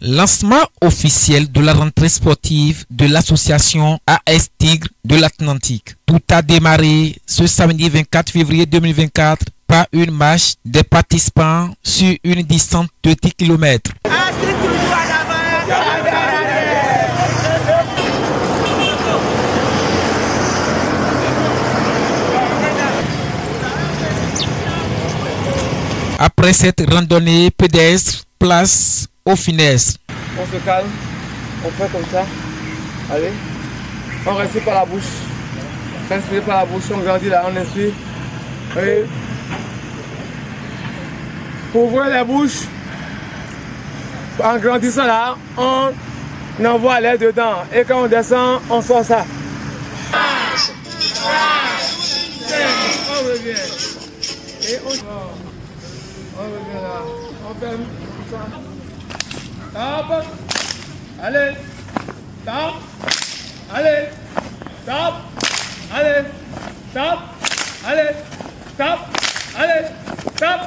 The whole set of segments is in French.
Lancement officiel de la rentrée sportive de l'association AS Tigre de l'Atlantique. Tout a démarré ce samedi 24 février 2024 par une marche des participants sur une distance de 10 km. Après cette randonnée pédestre, place aux finesses. On se calme, on fait comme ça. Allez, on respire par la bouche. Inspire par la bouche, on grandit là, on inspire. Allez. Pour ouvrir la bouche, en grandissant là, on envoie l'air dedans. Et quand on descend, on sort ça. On revient. Et on revient là. On ferme tout ça. Top. Allez. Top. Allez. Top. Allez. Top. Allez. Top. Allez. Top.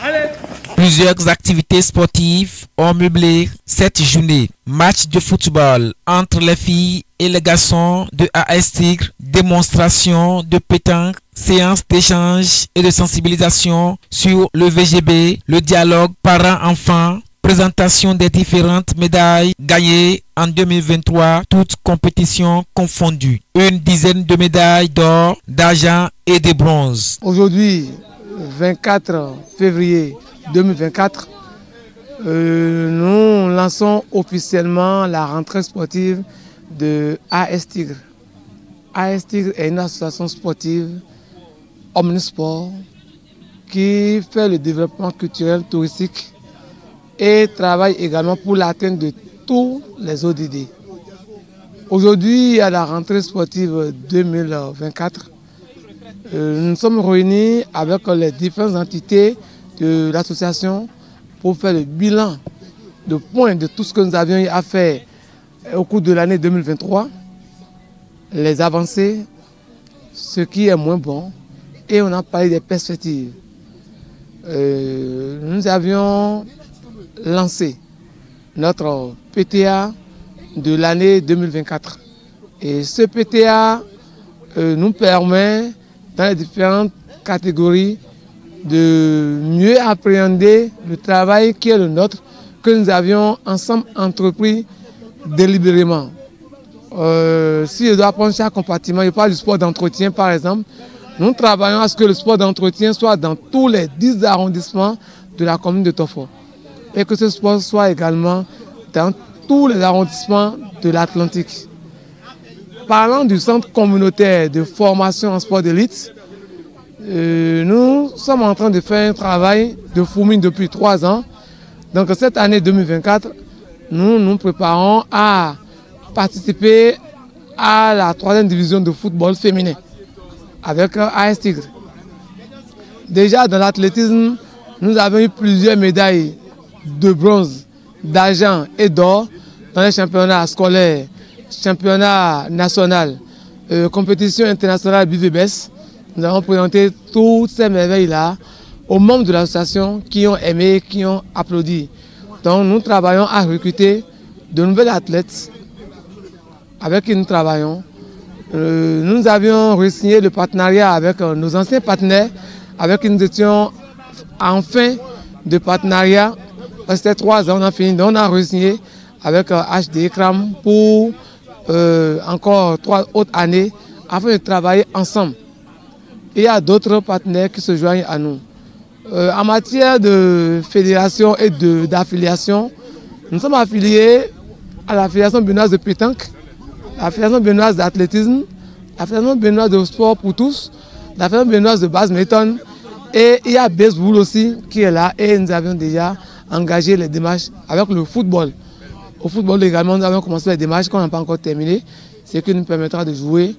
Allez. Plusieurs activités sportives ont meublé cette journée. Match de football entre les filles et les garçons de AS Tigre, démonstration de pétanque, séance d'échange et de sensibilisation sur le VGB, le dialogue parents-enfants, présentation des différentes médailles gagnées en 2023, toutes compétitions confondues. Une dizaine de médailles d'or, d'argent et de bronze. Aujourd'hui, 24 février 2024, nous lançons officiellement la rentrée sportive de AS Tigre. AS Tigre est une association sportive omnisport qui fait le développement culturel touristique et travaille également pour l'atteinte de tous les ODD. Aujourd'hui, à la rentrée sportive 2024, nous sommes réunis avec les différentes entités de l'association pour faire le bilan de points de tout ce que nous avions eu à faire au cours de l'année 2023, les avancées, ce qui est moins bon, et on a parlé des perspectives. Nous avions lancé notre PTA de l'année 2024. Et ce PTA nous permet, dans les différentes catégories, de mieux appréhender le travail qui est le nôtre, que nous avions ensemble entrepris délibérément. Si je dois prendre chaque compartiment, je parle du sport d'entretien par exemple, nous travaillons à ce que le sport d'entretien soit dans tous les 10 arrondissements de la commune de Tofo. Et que ce sport soit également dans tous les arrondissements de l'Atlantique. Parlant du centre communautaire de formation en sport d'élite, nous sommes en train de faire un travail de fourmine depuis 3 ans. Donc cette année 2024, nous nous préparons à participer à la 3e division de football féminin avec AS Tigre. Déjà dans l'athlétisme, nous avons eu plusieurs médailles de bronze, d'argent et d'or dans les championnats scolaires, championnats nationaux, compétition internationale BVBS. Nous avons présenté toutes ces merveilles-là aux membres de l'association qui ont aimé, qui ont applaudi. Donc nous travaillons à recruter de nouvelles athlètes avec qui nous travaillons. Nous avions re-signé le partenariat avec nos anciens partenaires, avec qui nous étions en fin de partenariat. C'était 3 ans, on a fini, donc on a re-signé avec HD Ekram pour encore 3 autres années afin de travailler ensemble. Il y a d'autres partenaires qui se joignent à nous. En matière de fédération et d'affiliation, nous sommes affiliés à la Fédération béninoise de pétanque, la Fédération béninoise d'athlétisme, la Fédération béninoise de sport pour tous, la Fédération béninoise de badminton, et il y a baseball aussi qui est là, et nous avions déjà engagé les démarches avec le football. Au football également, nous avons commencé les démarches qu'on n'a pas encore terminé, ce qui nous permettra de jouer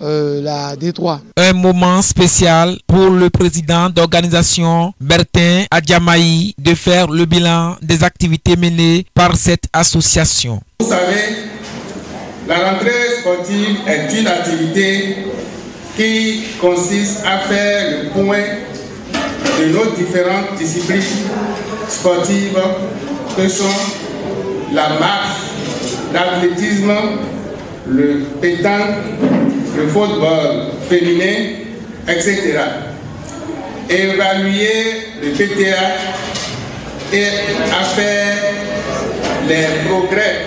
la D3. Un moment spécial pour le président d'organisation Bertin Adjamaï de faire le bilan des activités menées par cette association. Vous savez, la rentrée sportive est une activité qui consiste à faire le point de nos différentes disciplines sportives que sont la marche, l'athlétisme, le pétanque, le football féminin, etc. Évaluer le PTA et à faire les progrès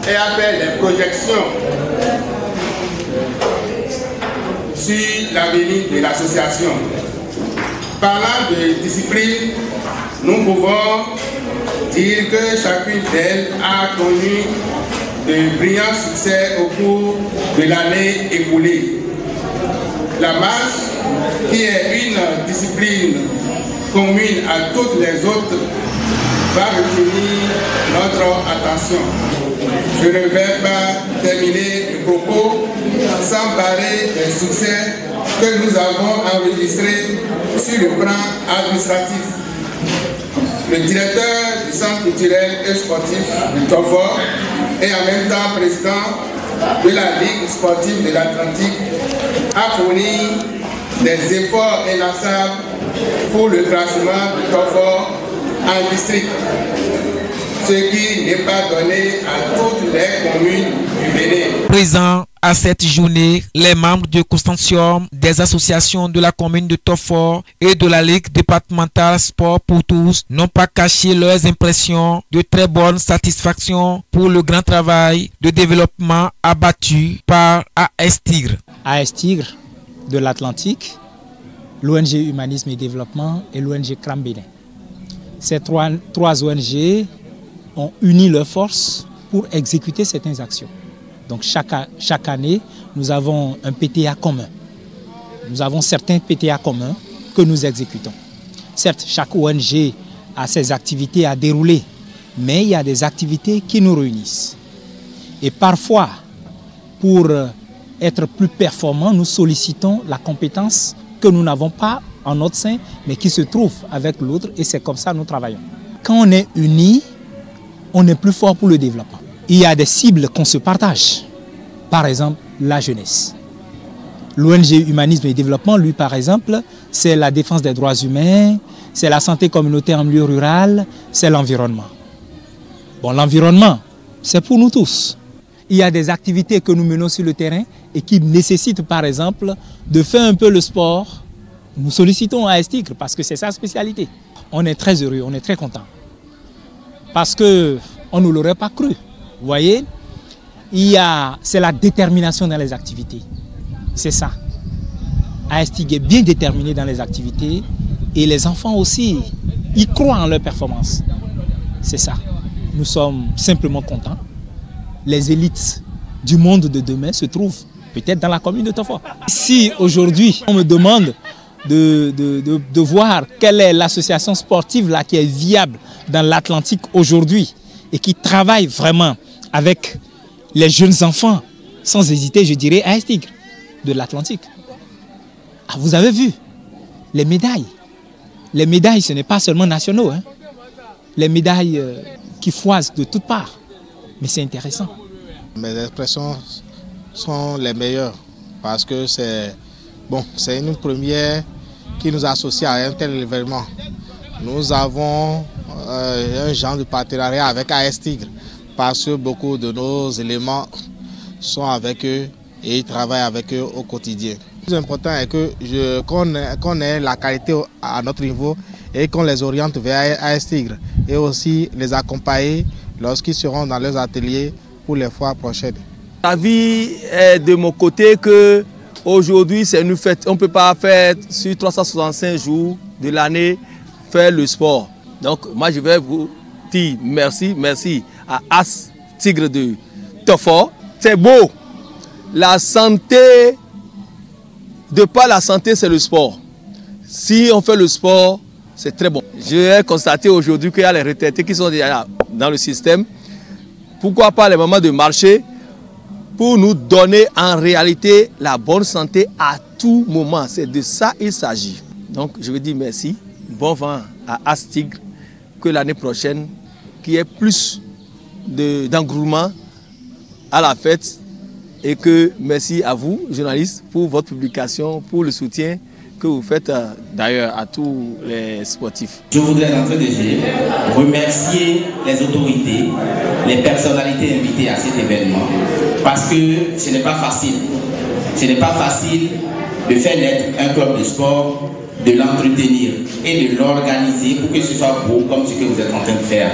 et à faire les projections sur l'avenir de l'association. Parlant de discipline, nous pouvons dire que chacune d'elles a connu de brillants succès au cours de l'année écoulée. La marche, qui est une discipline commune à toutes les autres, va retenir notre attention. Je ne vais pas terminer le propos sans parler des succès que nous avons enregistrés sur le plan administratif. Le directeur du centre culturel et sportif du Tofor et en même temps président de la Ligue sportive de l'Atlantique a fourni des efforts inlassables pour le classement du Tofor en district, ce qui n'est pas donné à toutes les communes du Bénin. Présent à cette journée, les membres du consortium des associations de la commune de Tofor et de la Ligue départementale Sport pour tous n'ont pas caché leurs impressions de très bonne satisfaction pour le grand travail de développement abattu par AS Tigre. AS Tigre de l'Atlantique, l'ONG Humanisme et Développement et l'ONG CRAM Bénin. Ces trois ONG ont uni leurs forces pour exécuter certaines actions. Donc chaque année, nous avons un PTA commun. Nous avons certains PTA communs que nous exécutons. Certes, chaque ONG a ses activités à dérouler, mais il y a des activités qui nous réunissent. Et parfois, pour être plus performants, nous sollicitons la compétence que nous n'avons pas en notre sein, mais qui se trouve avec l'autre, et c'est comme ça que nous travaillons. Quand on est unis, on est plus fort pour le développement. Il y a des cibles qu'on se partage. Par exemple, la jeunesse. L'ONG Humanisme et Développement, lui, par exemple, c'est la défense des droits humains, c'est la santé communautaire en milieu rural, c'est l'environnement. Bon, l'environnement, c'est pour nous tous. Il y a des activités que nous menons sur le terrain et qui nécessitent, par exemple, de faire un peu le sport. Nous sollicitons AS Tigre parce que c'est sa spécialité. On est très heureux, on est très content. Parce qu'on ne l'aurait pas cru. Vous voyez, c'est la détermination dans les activités. C'est ça. AS Tigre est bien déterminé dans les activités et les enfants aussi, ils croient en leur performance. C'est ça. Nous sommes simplement contents. Les élites du monde de demain se trouvent peut-être dans la commune de Tofor. Si aujourd'hui on me demande de voir quelle est l'association sportive là qui est viable dans l'Atlantique aujourd'hui et qui travaille vraiment avec les jeunes enfants, sans hésiter, je dirais AS Tigre de l'Atlantique. Ah, vous avez vu les médailles. Les médailles, ce n'est pas seulement nationaux. Hein. Les médailles qui foisent de toutes parts. Mais c'est intéressant. Mes expressions sont les meilleures parce que c'est une première qui nous associe à un tel événement. Nous avons un genre de partenariat avec AS Tigre parce que beaucoup de nos éléments sont avec eux et ils travaillent avec eux au quotidien. Le plus important est qu'on ait la qualité à notre niveau et qu'on les oriente vers AS Tigre et aussi les accompagner lorsqu'ils seront dans leurs ateliers pour les fois prochaines. La vie est de mon côté que aujourd'hui c'est une fête. On ne peut pas faire sur 365 jours de l'année faire le sport. Donc moi je vais vous dire merci à AS Tigre de Tofor. C'est beau. La santé, de par la santé c'est le sport. Si on fait le sport, c'est très bon. J'ai constaté aujourd'hui qu'il y a les retraités qui sont déjà dans le système. Pourquoi pas les moments de marché pour nous donner en réalité la bonne santé à tout moment. C'est de ça qu'il s'agit. Donc je veux dire merci. Bon vent à AS Tigre. Que l'année prochaine, qu'il y ait plus d'engouement à la fête. Et que merci à vous, journalistes, pour votre publication, pour le soutien que vous faites d'ailleurs à tous les sportifs. Je voudrais d'entrée de jeu remercier les autorités, les personnalités invitées à cet événement, parce que ce n'est pas facile. Ce n'est pas facile de faire naître un club de sport, de l'entretenir et de l'organiser pour que ce soit beau comme ce que vous êtes en train de faire.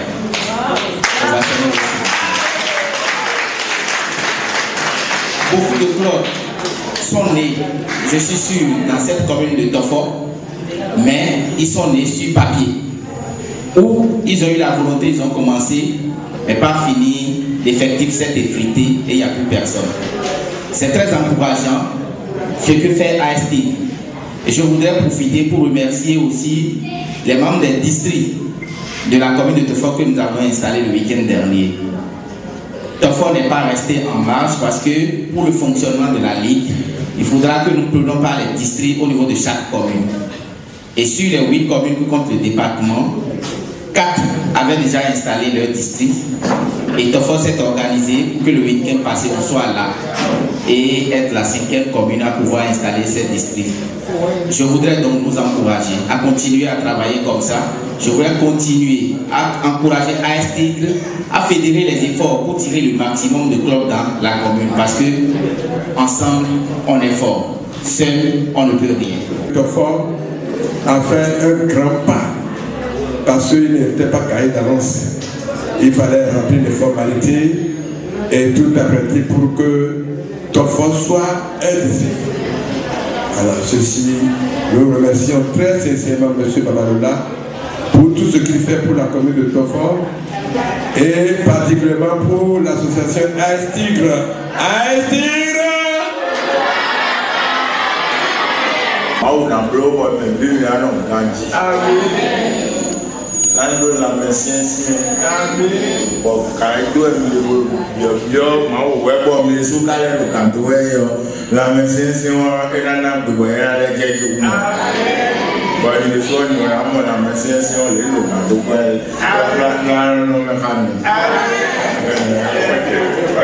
Beaucoup de clubs sont nés, je suis sûr, dans cette commune de Tofo, mais ils sont nés sur papier. Où ils ont eu la volonté, ils ont commencé, mais pas fini, l'effectif s'est effrité et il n'y a plus personne. C'est très encourageant ce que fait AST. Et je voudrais profiter pour remercier aussi les membres des districts de la commune de Tofo que nous avons installé le week-end dernier. Tofo n'est pas resté en marge parce que pour le fonctionnement de la Ligue, il faudra que nous prenions par les districts au niveau de chaque commune. Et sur les 8 communes qui comptent le département, 4 avaient déjà installé leur district. Et Tofo s'est organisé pour que le week-end passé, on soit là et être la 5e commune à pouvoir installer ces districts. Je voudrais donc nous encourager à continuer à travailler comme ça. Je voudrais continuer à encourager AS Tigre à fédérer les efforts pour tirer le maximum de clubs dans la commune parce que ensemble, on est fort. Seul, on ne peut rien. Tofo a fait un grand pas parce qu'il n'était pas cahier d'avance. Il fallait remplir les formalités et tout apprêter pour que Tofo soit un district. Alors ceci, nous remercions très sincèrement M. Babalola pour tout ce qu'il fait pour la commune de Tofo et particulièrement pour l'association AS Tigre. AS Tigre!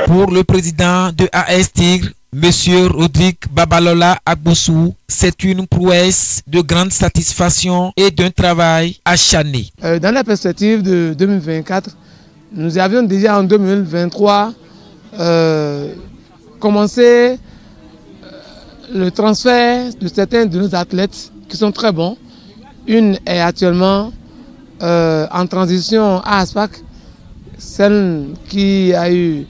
Pour le président de AS Tigre, Monsieur Rodrigue Babalola Agboussou, c'est une prouesse de grande satisfaction et d'un travail acharné. Dans la perspective de 2024, nous avions déjà en 2023 commencé le transfert de certains de nos athlètes qui sont très bons. Une est actuellement en transition à Aspac, celle qui a eu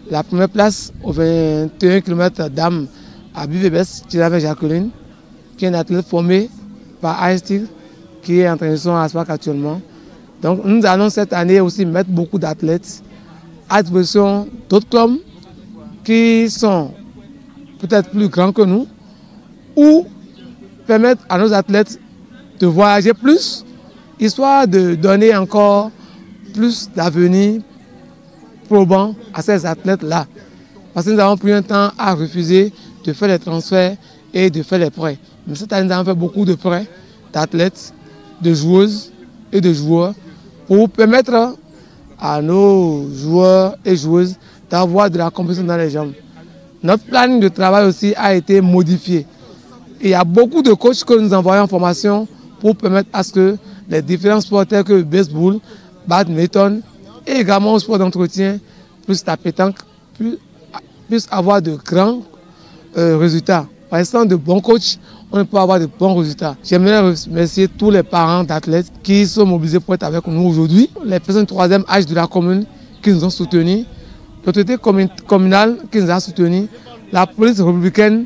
la première place au 21 km d'âme à Bivebès, Tirave Jacqueline, qui est une athlète formée par AS Tigre, qui est en transition à Aspac actuellement. Donc nous allons cette année aussi mettre beaucoup d'athlètes à disposition d'autres clubs qui sont peut-être plus grands que nous, ou permettre à nos athlètes de voyager plus, histoire de donner encore plus d'avenir probant à ces athlètes-là. Parce que nous avons pris un temps à refuser de faire les transferts et de faire les prêts. Mais cette année, nous avons fait beaucoup de prêts d'athlètes, de joueuses et de joueurs pour permettre à nos joueurs et joueuses d'avoir de la compétition dans les jambes. Notre planning de travail aussi a été modifié. Et il y a beaucoup de coachs que nous envoyons en formation pour permettre à ce que les différents sports tels que le baseball, badminton et également au sport d'entretien, plus la pétanque, puissent avoir de grands résultats. Par exemple, de bons coachs, on peut avoir de bons résultats. J'aimerais remercier tous les parents d'athlètes qui sont mobilisés pour être avec nous aujourd'hui, les personnes de 3e âge de la commune qui nous ont soutenus, l'autorité communale qui nous a soutenus, la police républicaine,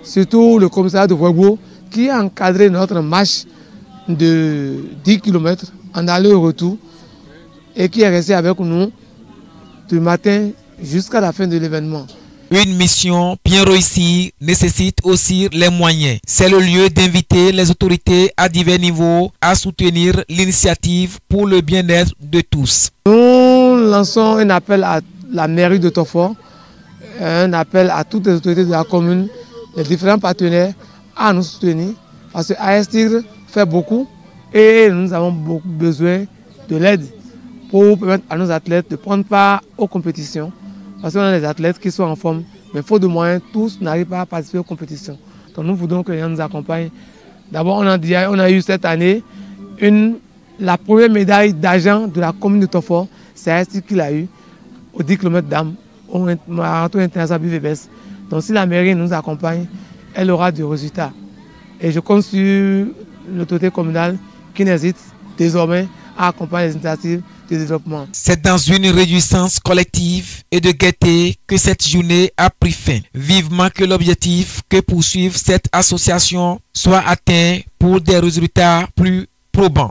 surtout le commissariat de Ouégo, qui a encadré notre marche de 10 km en aller-retour et qui est resté avec nous du matin jusqu'à la fin de l'événement. Une mission bien réussie nécessite aussi les moyens. C'est le lieu d'inviter les autorités à divers niveaux à soutenir l'initiative pour le bien-être de tous. Nous lançons un appel à la mairie de Tofo, un appel à toutes les autorités de la commune, les différents partenaires à nous soutenir parce que AS Tigre fait beaucoup et nous avons beaucoup besoin de l'aide pour permettre à nos athlètes de prendre part aux compétitions. Parce qu'on a des athlètes qui sont en forme, mais faute de moyens, tous n'arrivent pas à participer aux compétitions. Donc nous voulons que les gens nous accompagnent D'abord, on a eu cette année la première médaille d'argent de la commune de Tofo. C'est Aestir qui l'a eu au 10 km d'âme, au marathon international BVBS. Donc si la mairie nous accompagne, elle aura du résultat. Et je compte sur l'autorité communale qui n'hésite désormais à accompagner les initiatives de développement. C'est dans une réjouissance collective et de gaieté que cette journée a pris fin. Vivement que l'objectif que poursuive cette association soit atteint pour des résultats plus probants.